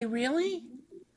Really?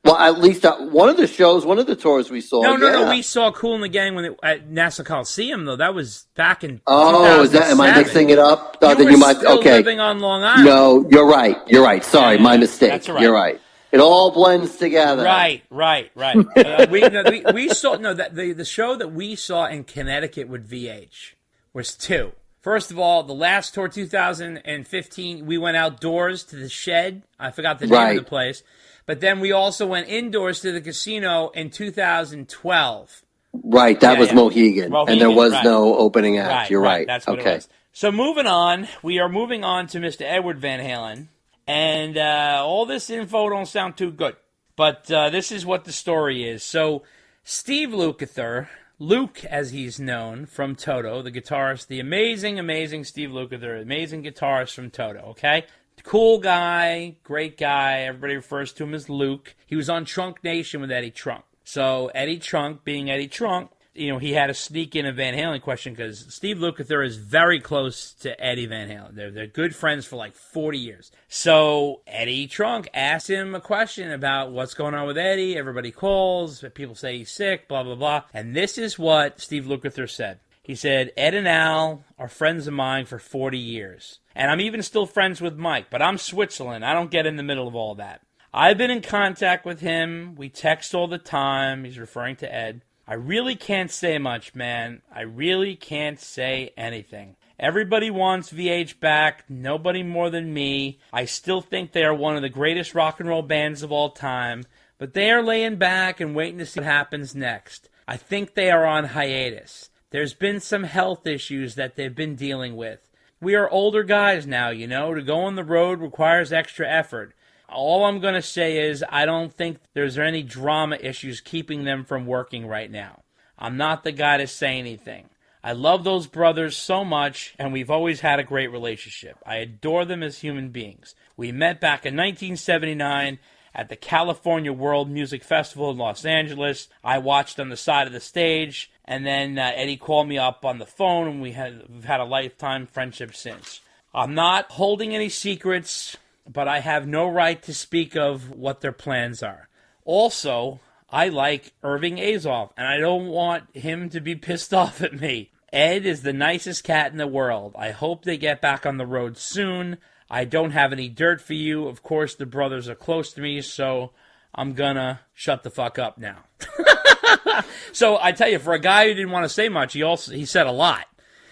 Well, at least one of the tours we saw. No. We saw Kool and the Gang at Nassau Coliseum, though. That was back in 2007. Am I mixing it up? You were still living on Long Island. No, you're right. Sorry, my mistake. That's right. You're right. It all blends together. Right. We saw the show that we saw in Connecticut with VH was two. First of all, the last tour, 2015, we went outdoors to the Shed. I forgot the name of the place. But then we also went indoors to the casino in 2012. Right, that was Mohegan, and there was no opening act. You're right. That's what it was. So moving on, we are moving on to Mr. Edward Van Halen. And all this info don't sound too good. But this is what the story is. So Steve Lukather, Luke as he's known from Toto, the guitarist, the amazing Steve Lukather, amazing guitarist from Toto, okay? Cool guy, great guy. Everybody refers to him as Luke. He was on Trunk Nation with Eddie Trunk. So Eddie Trunk, being Eddie Trunk, he had to sneak in a Van Halen question because Steve Lukather is very close to Eddie Van Halen. They're good friends for like 40 years. So Eddie Trunk asked him a question about what's going on with Eddie. Everybody calls. People say he's sick, blah, blah, blah. And this is what Steve Lukather said. He said, Ed and Al are friends of mine for 40 years. And I'm even still friends with Mike, but I'm Switzerland. I don't get in the middle of all that. I've been in contact with him. We text all the time. He's referring to Ed. I really can't say much, man. I really can't say anything. Everybody wants VH back. Nobody more than me. I still think they are one of the greatest rock and roll bands of all time. But they are laying back and waiting to see what happens next. I think they are on hiatus. There's been some health issues that they've been dealing with. We are older guys now, To go on the road requires extra effort. All I'm going to say is I don't think there's any drama issues keeping them from working right now. I'm not the guy to say anything. I love those brothers so much, and we've always had a great relationship. I adore them as human beings. We met back in 1979 at the California World Music Festival in Los Angeles. I watched on the side of the stage, and then Eddie called me up on the phone, and we've had a lifetime friendship since. I'm not holding any secrets, but I have no right to speak of what their plans are. Also, I like Irving Azoff, and I don't want him to be pissed off at me. Ed is the nicest cat in the world. I hope they get back on the road soon. I don't have any dirt for you. Of course, the brothers are close to me, so I'm gonna shut the fuck up now. So I tell you, for a guy who didn't want to say much, he said a lot.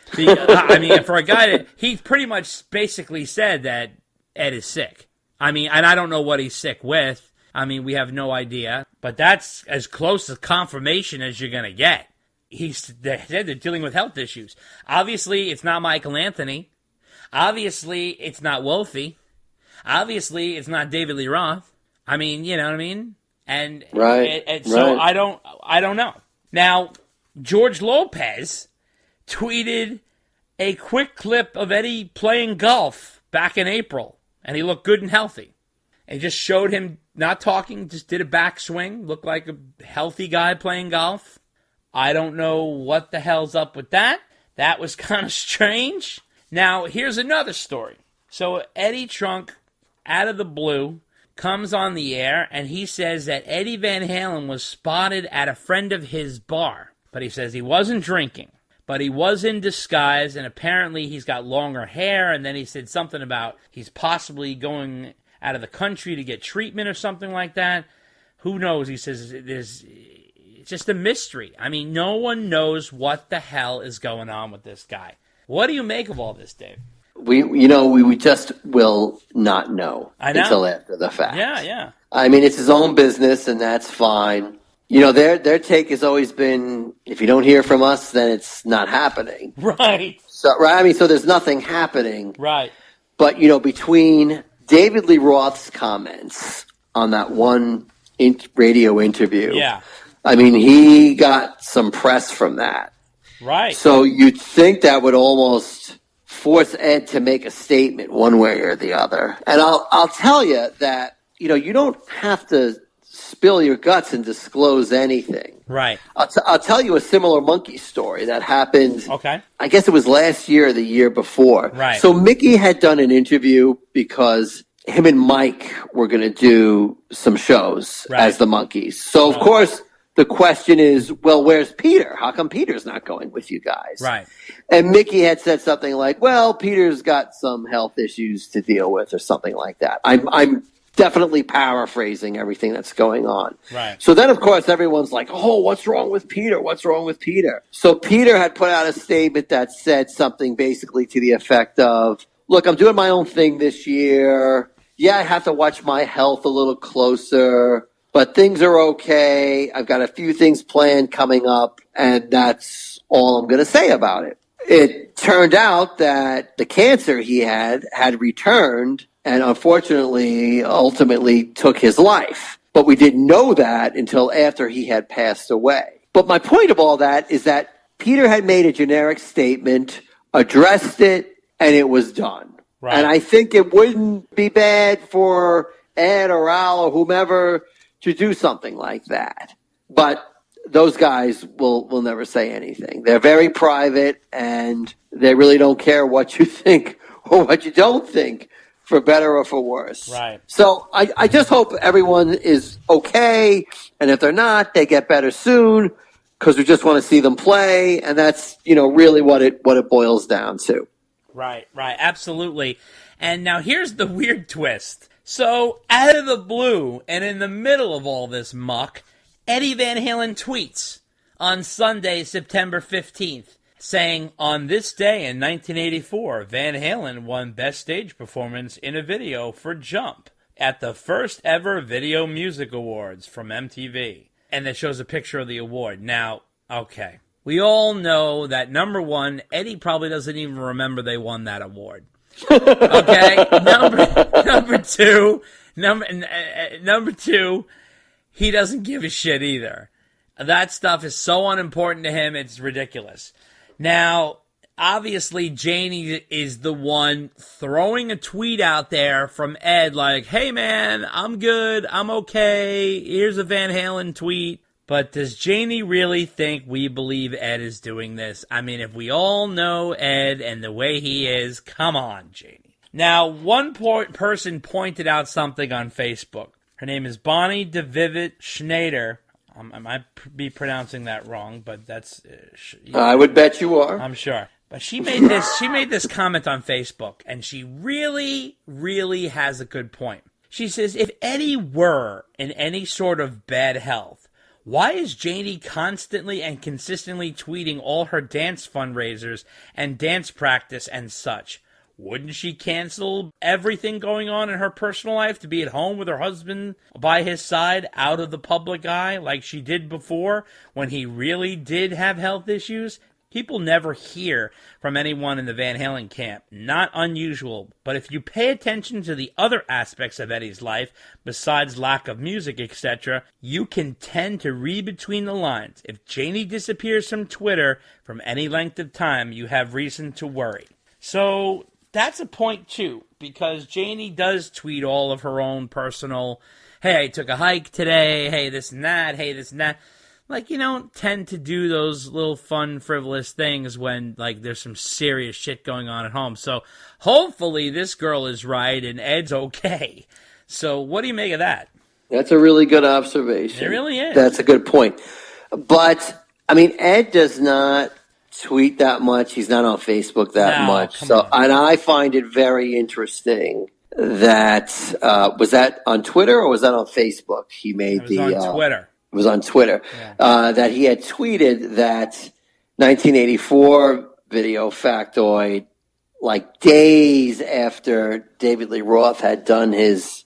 For a guy he pretty much basically said that Ed is sick. And I don't know what he's sick with. We have no idea. But that's as close to confirmation as you're going to get. They said they're dealing with health issues. Obviously, it's not Michael Anthony. Obviously, it's not Wolfie. Obviously, it's not David Lee Roth. You know what I mean? And so I don't know. Now, George Lopez tweeted a quick clip of Eddie playing golf back in April. And he looked good and healthy. And just showed him not talking, just did a backswing. Looked like a healthy guy playing golf. I don't know what the hell's up with that. That was kind of strange. Now, here's another story. So Eddie Trunk, out of the blue, comes on the air, and he says that Eddie Van Halen was spotted at a friend of his bar. But he says he wasn't drinking. But he was in disguise, and apparently he's got longer hair, and then he said something about he's possibly going out of the country to get treatment or something like that. Who knows? He says it's just a mystery. No one knows what the hell is going on with this guy. What do you make of all this, Dave? We just will not know until after the fact. Yeah. It's his own business, and that's fine. Their take has always been, if you don't hear from us, then it's not happening. Right. So there's nothing happening. Right. But, between David Lee Roth's comments on that one radio interview, he got some press from that. Right. So you'd think that would almost force Ed to make a statement one way or the other. And I'll tell you that, you don't have to spill your guts and disclose anything. Right. I'll tell you a similar monkey story that happened. Okay. I guess it was last year or the year before. Right. So Mickey had done an interview because him and Mike were going to do some shows as the Monkees. So, of course, the question is, well, where's Peter? How come Peter's not going with you guys? Right. And Mickey had said something like, well, Peter's got some health issues to deal with or something like that. I'm definitely paraphrasing everything that's going on. Right. So then, of course, everyone's like, oh, what's wrong with Peter? What's wrong with Peter? So Peter had put out a statement that said something basically to the effect of, look, I'm doing my own thing this year. Yeah, I have to watch my health a little closer, but things are okay. I've got a few things planned coming up, and that's all I'm going to say about it. It turned out that the cancer he had returned and unfortunately, ultimately took his life. But we didn't know that until after he had passed away. But my point of all that is that Peter had made a generic statement, addressed it, and it was done. Right. And I think it wouldn't be bad for Ed or Al or whomever to do something like that. But those guys will never say anything. They're very private, and they really don't care what you think or what you don't think, for better or for worse. Right. So I just hope everyone is okay, and if they're not, they get better soon, because we just want to see them play, and that's, really what it boils down to. Right, absolutely. And now here's the weird twist. So, out of the blue, and in the middle of all this muck, Eddie Van Halen tweets on Sunday, September 15th, saying, on this day in 1984, Van Halen won Best Stage Performance in a Video for Jump at the first ever Video Music Awards from MTV. And it shows a picture of the award. Now, okay, we all know that, number one, Eddie probably doesn't even remember they won that award. Okay? Number two, he doesn't give a shit either. That stuff is so unimportant to him, it's ridiculous. Now, obviously, Janie is the one throwing a tweet out there from Ed like, hey, man, I'm good, I'm okay, here's a Van Halen tweet. But does Janie really think we believe Ed is doing this? I mean, if we all know Ed and the way he is, come on, Janie. Now, one person pointed out something on Facebook. Her name is Bonnie DeVivet Schneider. I might be pronouncing that wrong, but that's... I would bet you are. I'm sure. But she made this comment on Facebook, and she really, really has a good point. She says, if Eddie were in any sort of bad health, why is Janie constantly and consistently tweeting all her dance fundraisers and dance practice and such? Wouldn't she cancel everything going on in her personal life to be at home with her husband by his side, out of the public eye, like she did before when he really did have health issues? People never hear from anyone in the Van Halen camp. Not unusual. But if you pay attention to the other aspects of Eddie's life, besides lack of music, etc., you can tend to read between the lines. If Janie disappears from Twitter from any length of time, you have reason to worry. So that's a point, too, because Janie does tweet all of her own personal, hey, I took a hike today, hey, this and that, hey, this and that. Like, you don't tend to do those little fun, frivolous things when, like, there's some serious shit going on at home. So, hopefully, this girl is right and Ed's okay. So, what do you make of that? That's a really good observation. It really is. That's a good point. But, I mean, Ed does not tweet that much. He's not on Facebook that much. So, and I find it very interesting that, was that on Twitter or was that on Facebook? He made on Twitter. It was on Twitter, that he had tweeted that 1984 video factoid, like days after David Lee Roth had done his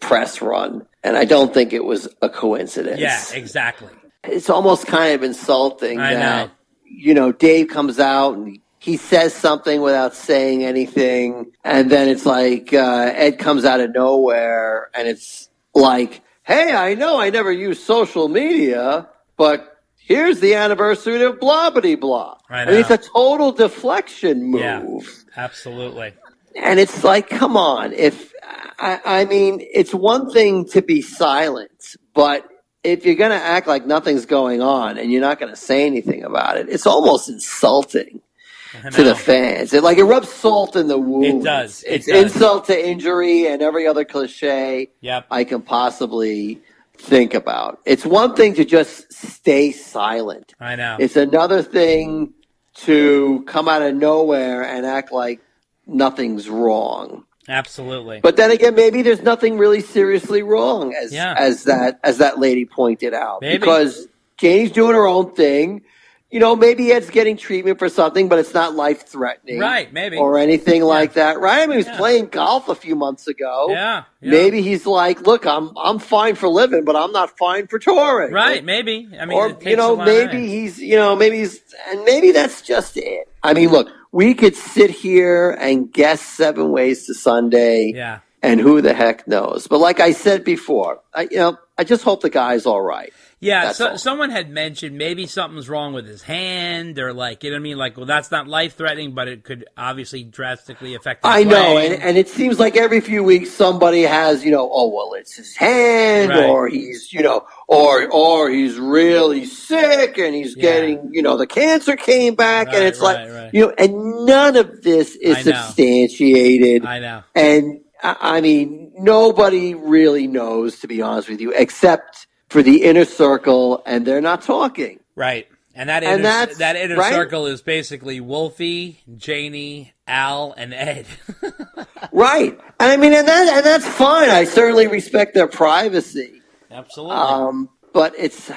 press run. And I don't think it was a coincidence. Yeah, exactly. It's almost kind of insulting I that, know. Dave comes out and he says something without saying anything. And then it's like Ed comes out of nowhere and it's like, hey, I know I never use social media, but here's the anniversary of blah-bitty-blah. I mean, it's a total deflection move. Yeah, absolutely. And it's like, come on. I mean, it's one thing to be silent, but if you're going to act like nothing's going on and you're not going to say anything about it, it's almost insulting. to the fans. It rubs salt in the wound. It does. It's insult to injury and every other cliche I can possibly think about. It's one thing to just stay silent. I know. It's another thing to come out of nowhere and act like nothing's wrong. Absolutely. But then again, maybe there's nothing really seriously wrong, as that lady pointed out. Maybe. Because Janie's doing her own thing. Maybe Ed's getting treatment for something, but it's not life-threatening. Right, maybe. Or anything like that, right? I mean, he was playing golf a few months ago. Yeah. Maybe he's like, look, I'm fine for living, but I'm not fine for touring. Right, maybe. I mean, or, maybe that's just it. I mean, look, we could sit here and guess 7 ways to Sunday. Yeah. And who the heck knows? But like I said before, I just hope the guy's all right. Yeah, someone had mentioned maybe something's wrong with his hand, or well, that's not life-threatening, but it could obviously drastically affect his I know, play. and it seems like every few weeks somebody has, it's his hand, right. or he's, or he's really sick, and he's getting, the cancer came back, and it's and none of this is substantiated. I know. And, I mean, nobody really knows, to be honest with you, except for the inner circle, and they're not talking. Right. And that inner circle is basically Wolfie, Janie, Al, and Ed. Right. I mean, and that's fine. I certainly respect their privacy. Absolutely. But it's,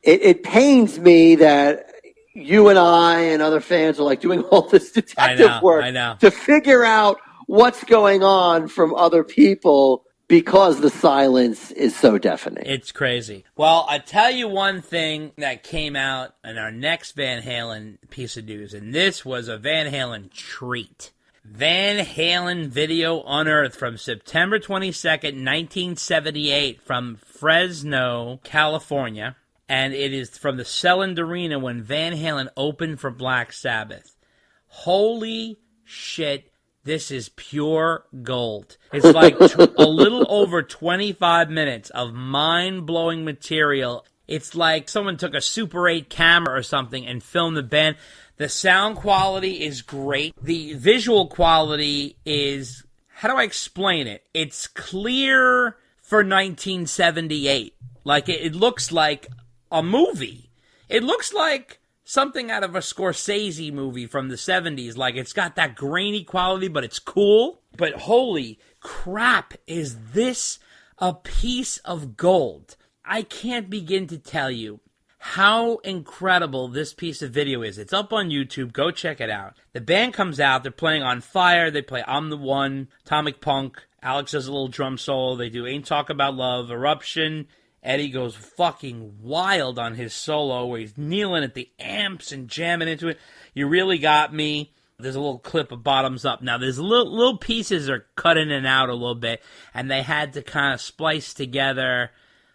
it pains me that you and I and other fans are doing all this detective work to figure out what's going on from other people, because the silence is so deafening. It's crazy. Well, I tell you one thing that came out in our next Van Halen piece of news, and this was a Van Halen treat. Van Halen video unearthed from September 22nd, 1978 from Fresno, California, and it is from the Selland Arena when Van Halen opened for Black Sabbath. Holy shit. This is pure gold. It's a little over 25 minutes of mind-blowing material. It's like someone took a Super 8 camera or something and filmed the band. The sound quality is great. The visual quality is, how do I explain it? It's clear for 1978. It looks like a movie. It looks like something out of a Scorsese movie from the 70s. It's got that grainy quality, but it's cool. But holy crap, is this a piece of gold? I can't begin to tell you how incredible this piece of video is. It's up on YouTube. Go check it out. The band comes out. They're playing On Fire. They play I'm the One, Atomic Punk. Alex does a little drum solo. They do Ain't Talk About Love, Eruption. Eddie goes fucking wild on his solo where he's kneeling at the amps and jamming into it. You Really Got Me. There's a little clip of Bottoms Up. Now, there's little pieces are cut in and out a little bit, and they had to kind of splice together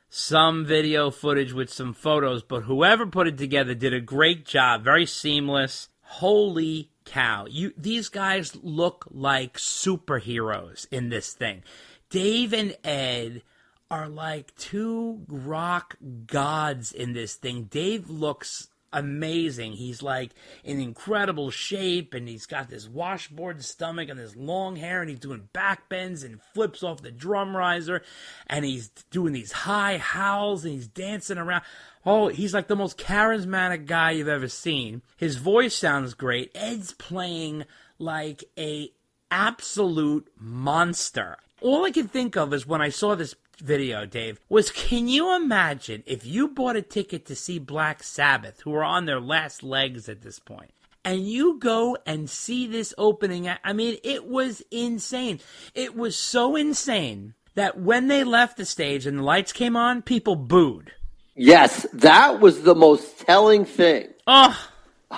some video footage with some photos, but whoever put it together did a great job. Very seamless. Holy cow. These guys look like superheroes in this thing. Dave and Ed are like two rock gods in this thing. Dave looks amazing. He's in incredible shape, and he's got this washboard stomach and this long hair, and he's doing back bends and flips off the drum riser, and he's doing these high howls, and he's dancing around. Oh, he's like the most charismatic guy you've ever seen. His voice sounds great. Ed's playing like a absolute monster. All I could think of is when I saw this video, Dave, was can you imagine if you bought a ticket to see Black Sabbath, who are on their last legs at this point, and you go and see this opening? I mean, it was insane. It was so insane that when they left the stage and the lights came on, people booed. Yes, that was the most telling thing of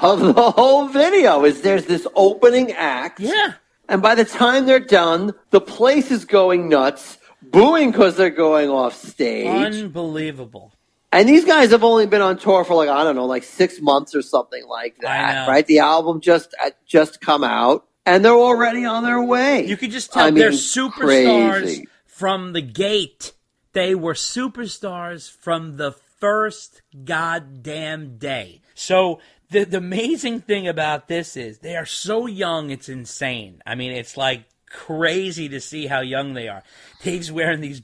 the whole video is there's this opening act. Yeah. And by the time they're done, the place is going nuts, booing because they're going off stage. Unbelievable. And these guys have only been on tour for 6 months or something like that, right? The album just come out, and they're already on their way. You could just tell they're superstars from the gate. They were superstars from the first goddamn day. So The amazing thing about this is they are so young, it's insane. I mean, it's like crazy to see how young they are. Dave's wearing these